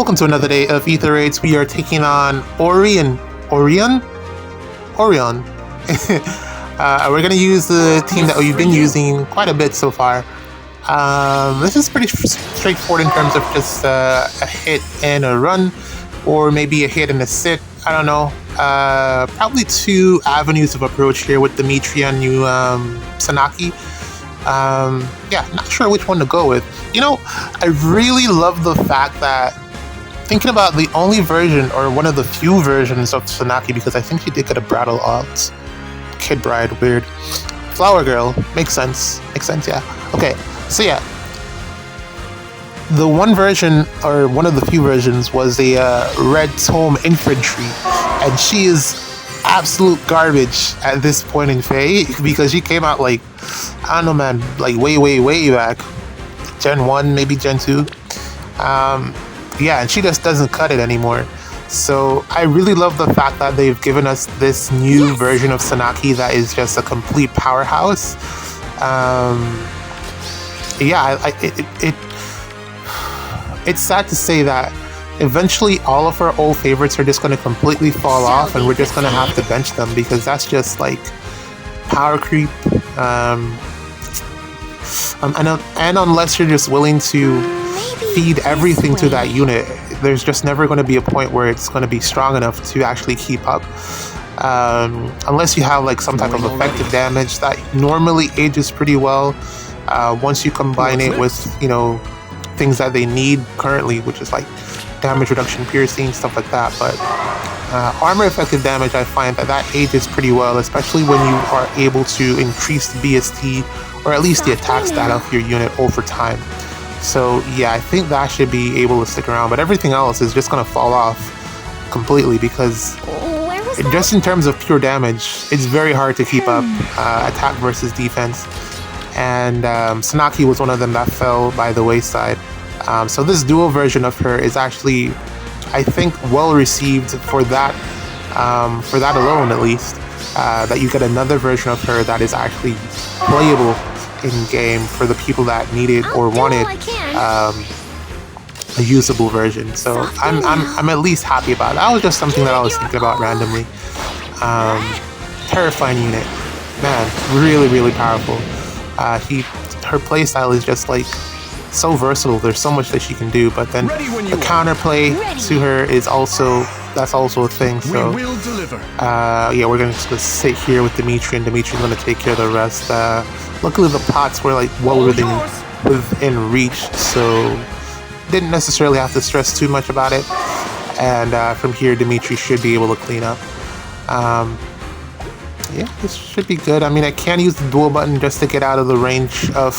Welcome to another day of Ether Raids. We are taking on Orion. We're going to use the team that we've been using quite a bit so far. This is pretty straightforward in terms of just a hit and a run, or maybe a hit and a sit. I don't know. Probably two avenues of approach here with Dimitri and new Sanaki. Yeah, not sure which one to go with. You know, I really love the fact that, thinking about the only version, or one of the few versions of Sanaki, because I think she did get a Brattle Alt. Kid Bride, weird. Flower Girl, makes sense, yeah. Okay, so yeah. The one version, or one of the few versions, was a Red Tome Infantry, and she is absolute garbage at this point in Fae, because she came out like, I don't know man, like way back. Gen 1, maybe Gen 2. Yeah, and she just doesn't cut it anymore. So I really love the fact that they've given us this new version of Sanaki that is just a complete powerhouse. Yeah, it's sad to say that eventually all of our old favorites are just going to completely fall off, and we're just going to have to bench them, because that's just like power creep. And unless you're just willing to feed everything to that unit, there's just never going to be a point where it's going to be strong enough to actually keep up. Unless you have like some type of effective damage that normally ages pretty well. Once you combine it with, you know, things that they need currently, which is like damage reduction, piercing, stuff like that. But armor effective damage, I find that ages pretty well, especially when you are able to increase the BST, or at least the attack stat of your unit over time. So yeah, I think that should be able to stick around, but everything else is just going to fall off completely, because just in terms of pure damage, it's very hard to keep up attack versus defense. And Sanaki was one of them that fell by the wayside. So this dual version of her is actually, I think, well received for that alone, at least. That you get another version of her that is actually playable in game for the people that needed or wanted a usable version. So I'm at least happy about it. That was just something that I was thinking about randomly. Terrifying unit, man, really powerful. Her playstyle is just like so versatile. There's so much that she can do, but then the counterplay to her is also a thing. So yeah, we're gonna just sit here with Dimitri, and Dimitri's gonna take care of the rest. Luckily the pots were like well within reach, so didn't necessarily have to stress too much about it. And from here, Dimitri should be able to clean up. Yeah, this should be good. I mean, I can use the dual button just to get out of the range of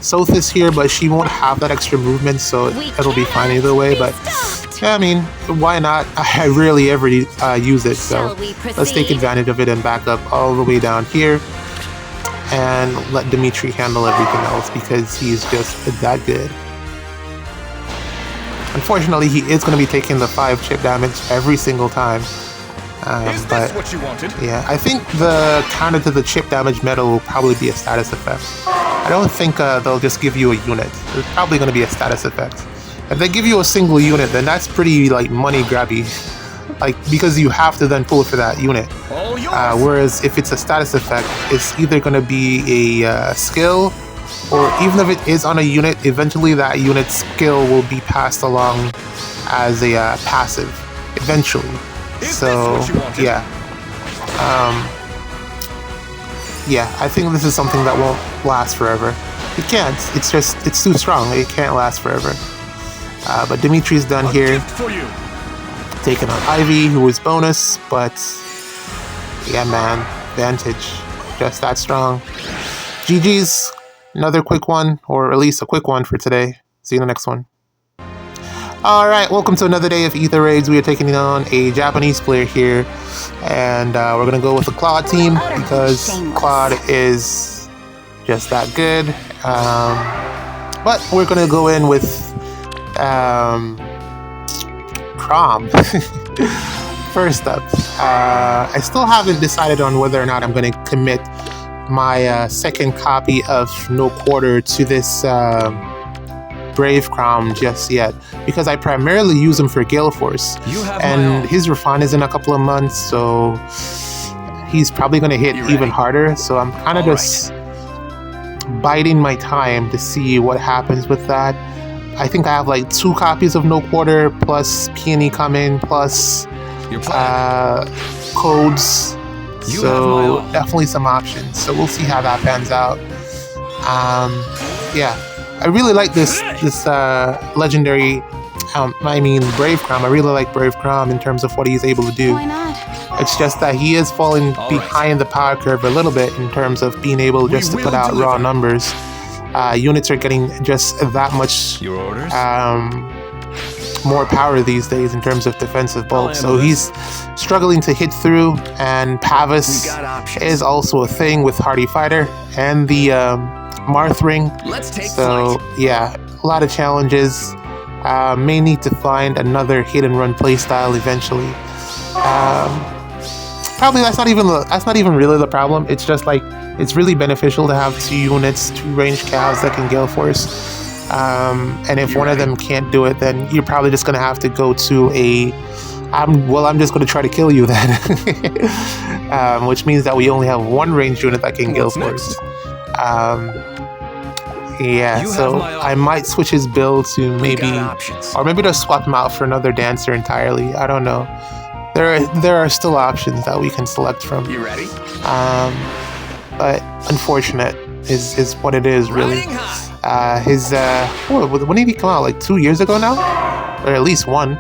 Sothis here, but she won't have that extra movement, so it'll be fine either way. But yeah, I mean, why not? I rarely ever use it, so let's take advantage of it and back up all the way down here and let Dimitri handle everything else, because he's just that good. Unfortunately, he is going to be taking the 5 chip damage every single time. But what you wanted? Yeah, I think the counter to the chip damage medal will probably be a status effect. I don't think they'll just give you a unit. It's probably going to be a status effect. If they give you a single unit, then that's pretty like money grabby, like, because you have to then pull for that unit. Whereas if it's a status effect, it's either going to be a skill, or even if it is on a unit, eventually that unit's skill will be passed along as a passive eventually. So yeah, yeah, I think this is something that won't last forever. It can't. It's too strong. It can't last forever. But Dimitri's done here, taking on Ivy, who is bonus, but yeah, man, Vantage, just that strong. GG's, another quick one, or at least a quick one for today. See you in the next one. Alright, welcome to another day of Ether Raids. We are taking on a Japanese player here, and we're going to go with the Claude team, because Claude is just that good. But we're going to go in with Crom. First up, I still haven't decided on whether or not I'm going to commit my second copy of No Quarter to this Brave Crown just yet, because I primarily use him for Gale Force, and his refine is in a couple of months, so he's probably going to hit even harder. So I'm kind of just biding my time to see what happens with that. I think I have like 2 copies of No Quarter plus Peony coming plus codes, so definitely some options. So we'll see how that pans out. Yeah, I really like this legendary. Brave Crown. I really like Brave Crown in terms of what he's able to do. Why not? It's just that he is falling behind the power curve a little bit in terms of being able just to put out raw numbers. Units are getting just that much more power these days in terms of defensive bulk. So he's struggling to hit through, and Pavis is also a thing with Hardy Fighter and the Marth Ring. So yeah, a lot of challenges. May need to find another hit and run playstyle eventually. Probably that's not even really the problem. It's just like it's really beneficial to have 2 units, 2 ranged cows that can Gale Force. And if one of them can't do it, then you're probably just gonna have to go to I'm just gonna try to kill you then. Which means that we only have 1 ranged unit that can Gale Force. Yeah, so I might switch his build to maybe just swap him out for another dancer entirely. I don't know. There are still options that we can select from. You ready? But unfortunate is what it is, really. When did he come out? Like 2 years ago now, or at least 1.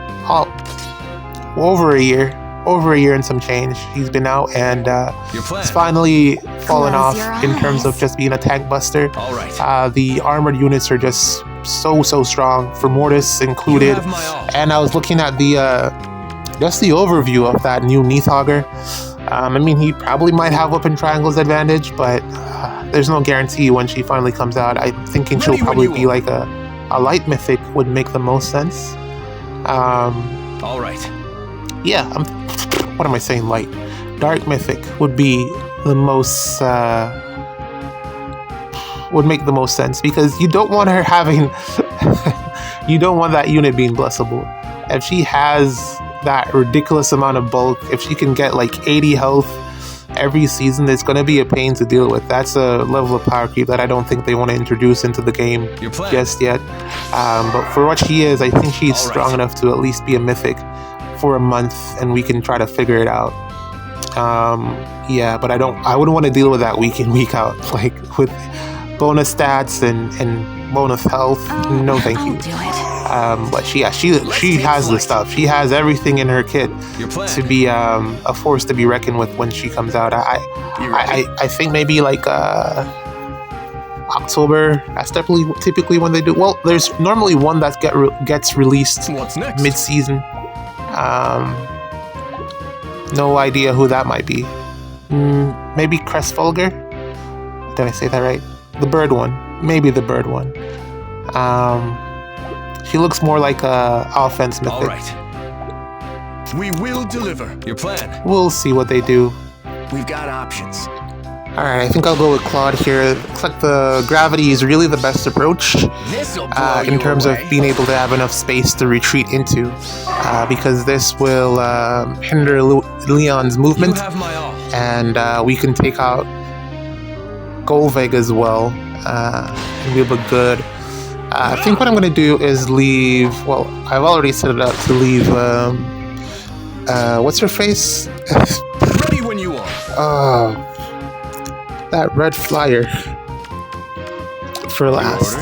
Over a year and some change. He's been out, and he's finally fallen off in terms of just being a tank buster. The armored units are just so strong, for Mortis included. And I was looking at just the overview of that new Neathauger. He probably might have weapon triangles advantage, but there's no guarantee when she finally comes out. I'm thinking she'll probably be like a light mythic would make the most sense. Yeah, what am I saying? Light. Dark mythic would be the most would make the most sense, because you don't want her having you don't want that unit being blessable. If she has that ridiculous amount of bulk, if she can get like 80 health every season, it's going to be a pain to deal with. That's a level of power creep that I don't think they want to introduce into the game just yet. But for what she is, I think she's strong enough to at least be a mythic for a month, and we can try to figure it out. Yeah, but I wouldn't want to deal with that week in, week out, like with bonus stats and bonus health. No, thank you. But she has the stuff. She has everything in her kit to be a force to be reckoned with when she comes out. I think maybe like October. That's typically when they do. Well, there's normally one that gets released mid-season. No idea who that might be. Maybe Crestfulger? Did I say that right? The bird one. Maybe the bird one. She looks more like a offense mythic. All right. We will deliver. Your plan. We'll see what they do. We've got options. Alright, I think I'll go with Claude here. Looks like the gravity is really the best approach in terms of being able to have enough space to retreat into, because this will hinder Leon's movement, and we can take out Golveg as well, and we look good. I think what I'm going to do is leave, well, I've already set it up to leave, what's her face? Ready when you are. Oh, that red flyer for last.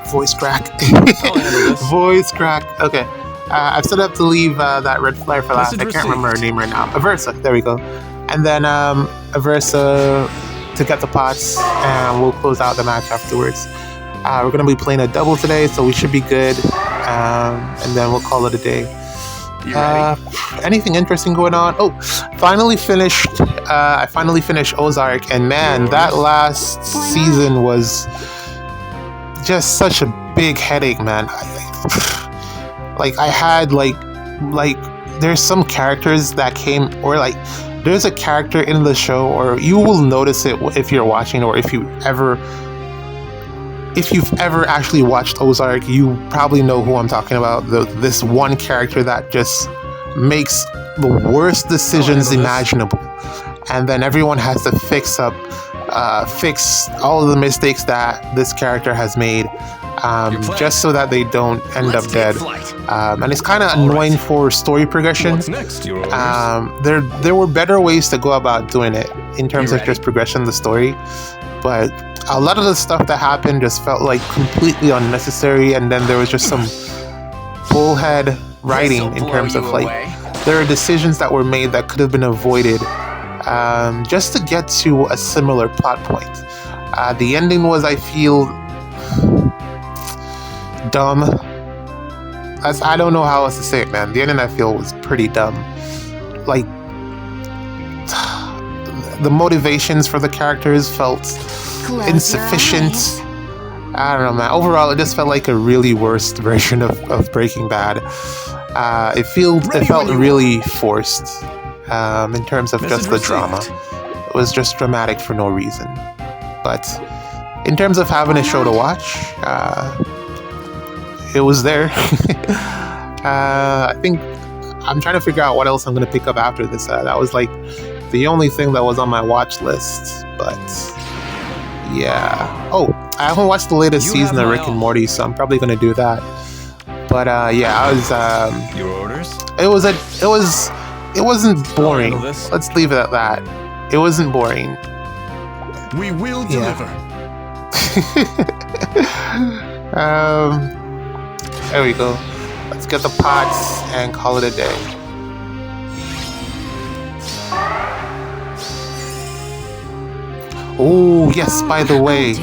Voice crack. Voice crack. Okay. I've set up to leave that red flyer for last. I can't remember her name right now. Aversa. There we go. And then Aversa to get the pots, and we'll close out the match afterwards. We're going to be playing a double today, so we should be good. And then we'll call it a day. Anything interesting going on? Oh, finally finished. I finally finished Ozark, and man, that last season was just such a big headache, man. Like I had like there's some characters that came, or like there's a character in the show, or you will notice it if you're watching, or if you ever if you've ever actually watched Ozark, you probably know who I'm talking about. This one character that just makes the worst decisions imaginable, and then everyone has to fix all of the mistakes that this character has made, just so that they don't end up dead. And it's kind of annoying for story progression. What's next, your orders? There were better ways to go about doing it in terms of just progression of the story, but a lot of the stuff that happened just felt like completely unnecessary, and then there was just some bullhead writing in terms of like there are decisions that were made that could have been avoided, just to get to a similar plot point. The ending was, I feel, dumb. I don't know how else to say it, man. The ending, I feel, was pretty dumb. Like, the motivations for the characters felt insufficient. I don't know, man. Overall, it just felt like a really worst version of Breaking Bad. It felt really forced in terms of just the drama. It was just dramatic for no reason. But in terms of having a show to watch, it was there. I think I'm trying to figure out what else I'm going to pick up after this. That was like the only thing that was on my watch list. But yeah. Oh, I haven't watched the latest season of Rick and Morty, so I'm probably going to do that. But yeah, I was. Your orders? It wasn't boring. Let's leave it at that. It wasn't boring. We will deliver. There we go. Let's get the pots and call it a day. Oh yes, by the way,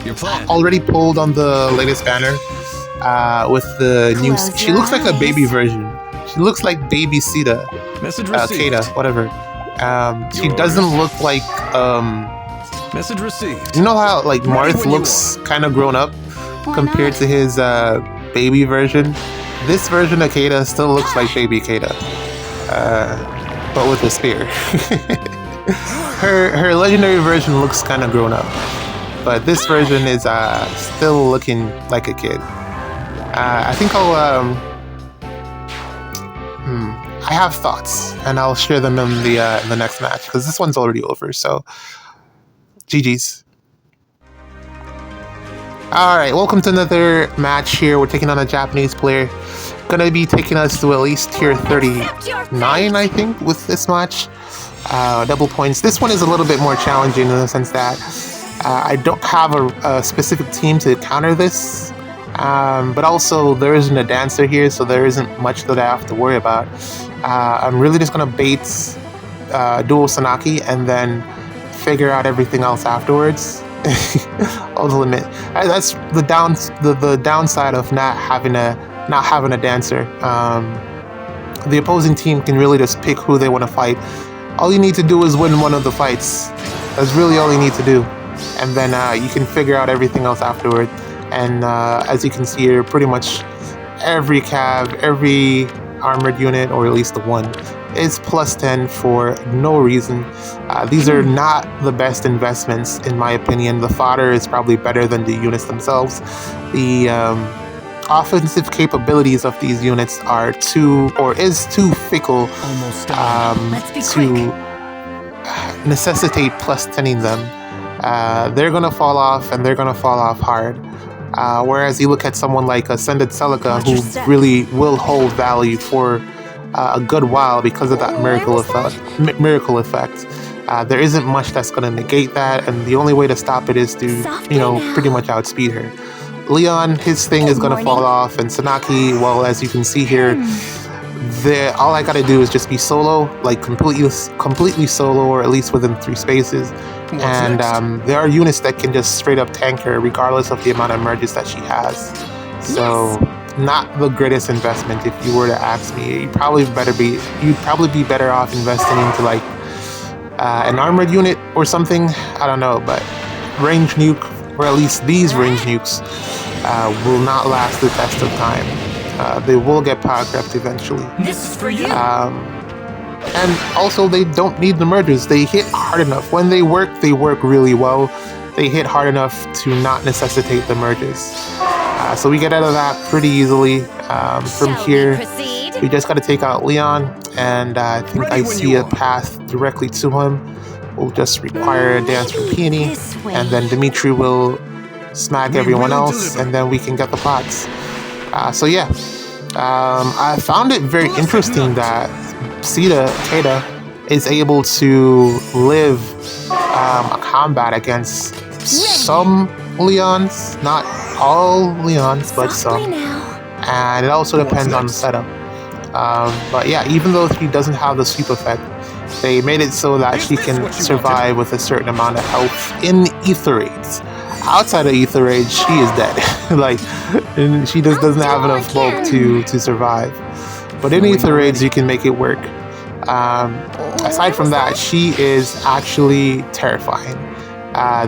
Your plan. already pulled on the latest banner with the new. She looks like a baby version. She looks like baby Sita, Message received. Kata, whatever. She doesn't look like Message received. you know how like Ready Marth when you looks kind of grown up compared to his baby version. This version of Kata still looks like baby Kata, but with a spear. her legendary version looks kind of grown up, but this version is still looking like a kid. I think I have thoughts, and I'll share them in the next match because this one's already over. So, GG's. Alright, welcome to another match here. We're taking on a Japanese player. Gonna be taking us to at least tier 39, I think, with this match. Double points. This one is a little bit more challenging in the sense that I don't have a specific team to counter this. But also, there isn't a dancer here, so there isn't much that I have to worry about. I'm really just gonna bait dual Sanaki and then figure out everything else afterwards. I'll limit. That's the downside of not having a dancer. The opposing team can really just pick who they want to fight. All you need to do is win one of the fights. That's really all you need to do, and then you can figure out everything else afterward. And as you can see here, pretty much every cav, every armored unit, or at least the one, is plus 10 for no reason. These are not the best investments in my opinion. The fodder is probably better than the units themselves. The offensive capabilities of these units are too fickle to necessitate plus 10ing them. They're gonna fall off, and they're gonna fall off hard. Whereas you look at someone like Ascended Celica, who really will hold value for a good while because of that miracle effect. There isn't much that's going to negate that, and the only way to stop it is to, pretty much outspeed her. Leon, his thing is going to fall off, and Sanaki, well, as you can see here, all I got to do is just be solo, like completely solo, or at least within 3 spaces. And there are units that can just straight up tank her regardless of the amount of merges that she has. So not the greatest investment if you were to ask me. You'd probably be better off investing into like an armored unit or something. I don't know, but range nuke, or at least these range nukes, will not last the test of time. They will get power crept eventually. This is for you. And also, they don't need the mergers. They hit hard enough. When they work really well. they hit hard enough to not necessitate the merges. So we get out of that pretty easily. From here, we just got to take out Leon, and I think I see a path directly to him. We'll just require a dance from Peony, and then Dimitri will smack everyone else, and then we can get the pots. So yeah, I found it very interesting that Keda is able to live a combat against some Leons, not all Leons, but some. And it also depends on the setup. But yeah, even though she doesn't have the sweep effect, they made it so that she can survive with a certain amount of health in Ether raids. Outside of Ether raids, she is dead. Like, and she just doesn't have enough bulk to survive. But in Ether raids, you can make it work. Aside from that, she is actually terrifying.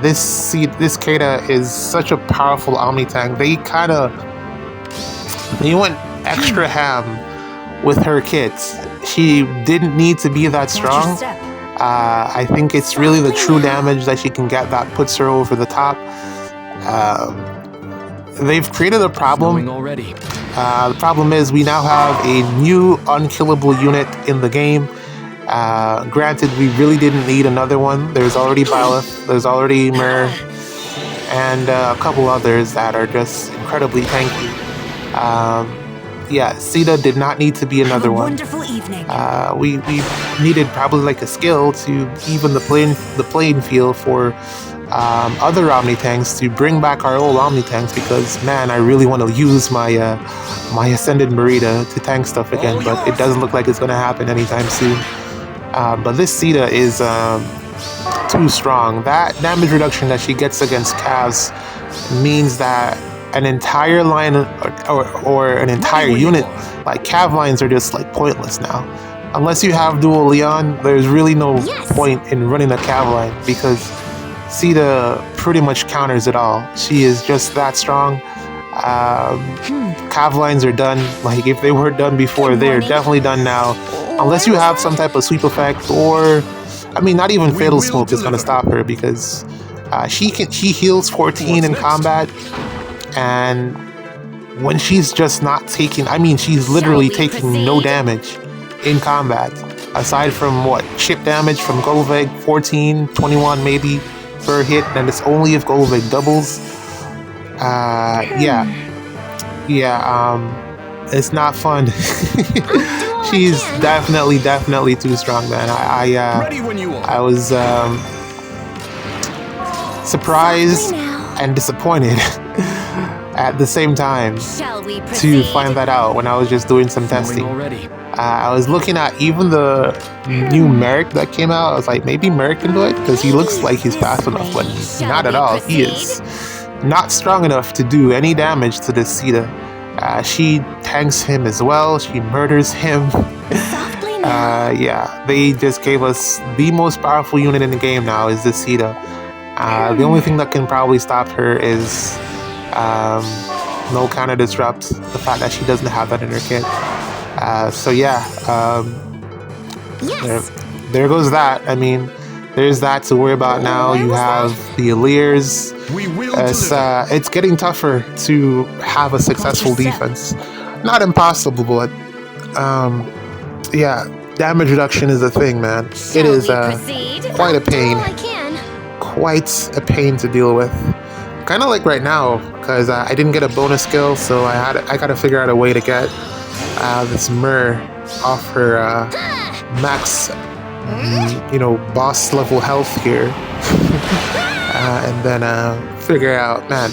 This Keda is such a powerful Omni tank. They went extra ham with her kits. She didn't need to be that strong. I think it's really the true damage that she can get that puts her over the top. They've created a problem. The problem is we now have a new unkillable unit in the game. Granted, we really didn't need another one. There's already Byleth, there's already Myr, and a couple others that are just incredibly tanky. Yeah, Sita did not need to be another one. Wonderful evening. We needed probably like a skill to even the playing field for other Omni tanks to bring back our old Omni tanks, because man, I really want to use my my Ascended Merida to tank stuff again, but it doesn't look like it's going to happen anytime soon. But this Sita is too strong. That damage reduction that she gets against Cavs means that an entire line or an entire unit, like Cav lines, are just like pointless now. Unless you have dual Leon, there's really no point in running a Cav line, because Sita pretty much counters it all. She is just that strong. Cav lines are done. Like, if they were done before, they are definitely done now. Unless you have some type of sweep effect, or I mean, not even Fatal Smoke is going to stop her, because she heals 14 in combat, and when she's just not taking, I mean, she's literally taking no damage in combat, aside from what, chip damage from Golveg, 14, 21 maybe per hit, and it's only if Golveg doubles. It's not fun. She's definitely too strong, man. I was surprised and disappointed at the same time to find that out when I was just doing some testing. I was looking at even the new Merrick that came out. I was like, maybe Merrick can do it, because he looks like he's fast enough, but not at all. He is not strong enough to do any damage to this Sita. She tanks him as well. She murders him. Yeah, they just gave us the most powerful unit in the game now is this Sita. The only thing that can probably stop her is no counter disrupt, the fact that she doesn't have that in her kit. So yeah, there goes that. I mean, there's that to worry about now. You have the Illyrs. It's getting tougher to have a successful defense. Not impossible, but yeah, damage reduction is a thing, man. It is quite a pain. Quite a pain to deal with. Kind of like right now, because I didn't get a bonus skill, so I got to figure out a way to get this Myr off her max, boss level health here, and then figure out, man.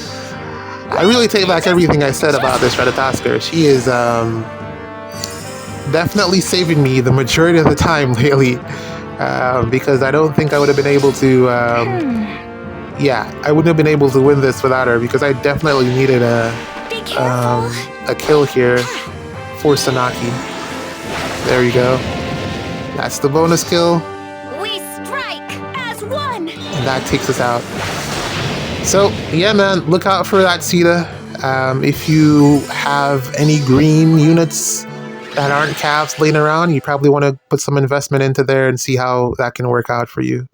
I really take back everything I said about this Ratatosker. She is definitely saving me the majority of the time lately, because I don't think I would have been able to. I wouldn't have been able to win this without her, because I definitely needed a kill here for Sanaki. There you go. That's the bonus kill. We strike as one. And that takes us out. So yeah, man, look out for that Sita. If you have any green units that aren't Cavs laying around, you probably want to put some investment into there and see how that can work out for you.